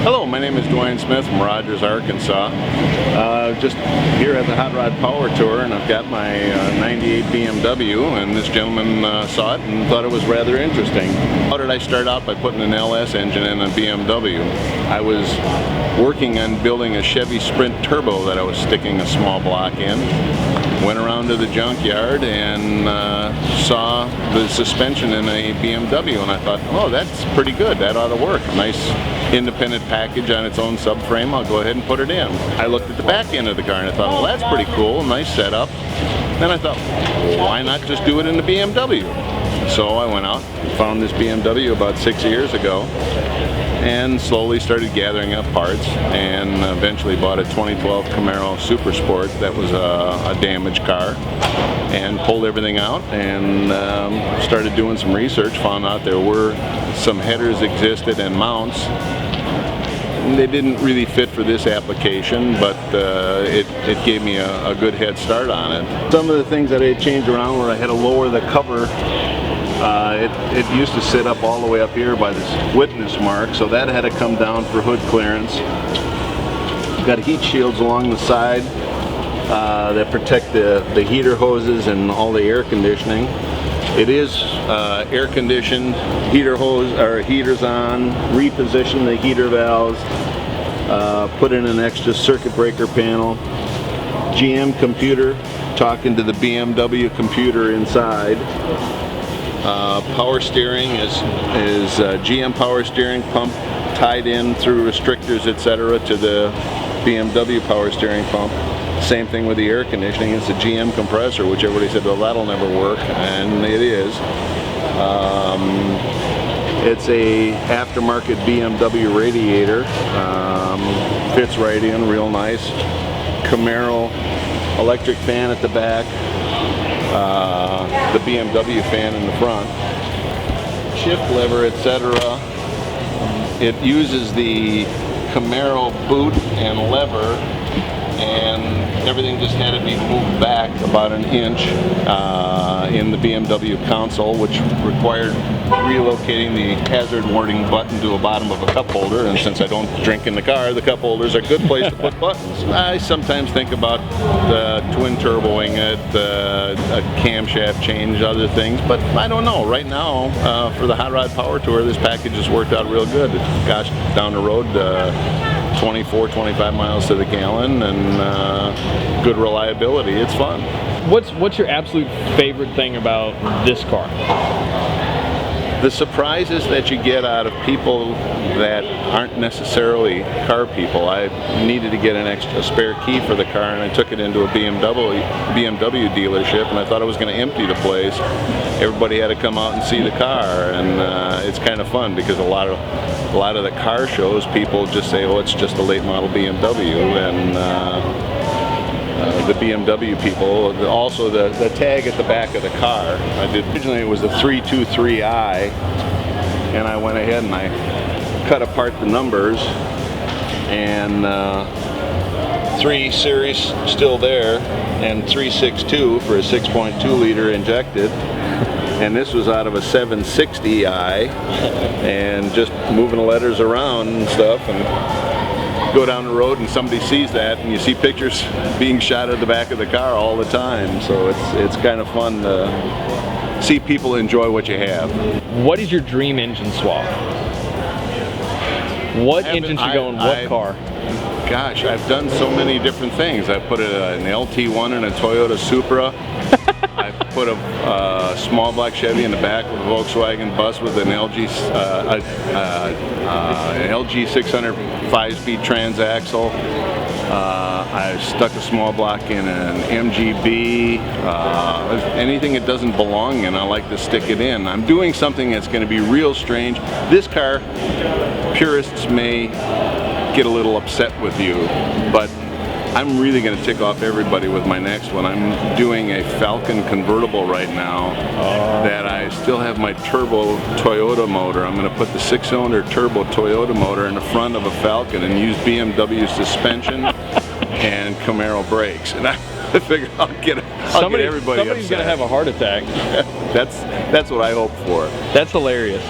Hello, my name is Dwayne Smith from Rogers, Arkansas. Just here at the Hot Rod Power Tour, and I've got my 98 BMW, and this gentleman saw it and thought it was rather interesting. How did I start out? By putting an LS engine in a BMW. I was working on building a Chevy Sprint Turbo that I was sticking a small block in. Went around to the junkyard and saw the suspension in a BMW, and I thought, oh, that's pretty good, that ought to work. A nice independent package on its own subframe, I'll go ahead and put it in. I looked at the back end of the car and I thought, well, that's pretty cool, nice setup. Then I thought, well, why not just do it in the BMW? So I went out and found this BMW about 6 years ago and slowly started gathering up parts, and eventually bought a 2012 Camaro Super Sport that was a damaged car, and pulled everything out and started doing some research. Found out there were some headers existed and mounts. They didn't really fit for this application, but it gave me a good head start on it. Some of the things that I had changed around were I had to lower the cover. It used to sit up all the way up here by this witness mark, so that had to come down for hood clearance. Got heat shields along the side that protect the heater hoses and all the air conditioning. It is air conditioned, heater hose or heaters on, reposition the heater valves, put in an extra circuit breaker panel, GM computer talking to the BMW computer inside. Power steering is GM power steering pump tied in through restrictors, etc., to the BMW power steering pump. Same thing with the air conditioning. It's a GM compressor, which everybody said, well, that'll never work, and it is. It's a aftermarket BMW radiator. Fits right in, real nice. Camaro electric fan at the back. The BMW fan in the front. Shift lever, etc. It uses the Camaro boot and lever, and everything just had to be moved back about an inch in the BMW console, which required relocating the hazard warning button to the bottom of a cup holder. And since I don't drink in the car, the cup holders are a good place to put buttons. I sometimes think about the twin turboing it, a camshaft change, other things, but I don't know. Right now, for the Hot Rod Power Tour, this package has worked out real good. Gosh, down the road, 24, 25 miles to the gallon, and good reliability. It's fun. What's your absolute favorite thing about this car? The surprises that you get out of people that aren't necessarily car people. I needed to get a spare key for the car, and I took it into a BMW dealership, and I thought I was going to empty the place. Everybody had to come out and see the car, and it's kind of fun because a lot of the car shows, people just say, oh, it's just a late model BMW, and the BMW people, also the tag at the back of the car. Originally it was a 323i, and I went ahead and I cut apart the numbers, and 3 series still there, and 362 for a 6.2 liter injected. And this was out of a 760i, and just moving the letters around and stuff, and go down the road and somebody sees that, and you see pictures being shot at the back of the car all the time. So it's kind of fun to see people enjoy what you have. What is your dream engine swap? What engine should go in what car? Gosh, I've done so many different things. I put an LT1 in a Toyota Supra. I put a small black Chevy in the back with a Volkswagen bus with an LG 600 5-speed transaxle. I stuck a small block in an MGB. Anything it doesn't belong in, I like to stick it in. I'm doing something that's going to be real strange. This car, purists may get a little upset with you, but I'm really going to tick off everybody with my next one. I'm doing a Falcon convertible right now that I still have my turbo Toyota motor. I'm going to put the 6-cylinder turbo Toyota motor in the front of a Falcon and use BMW suspension and Camaro brakes. And I figure I'll get everybody upset. Somebody's going to have a heart attack. That's what I hope for. That's hilarious.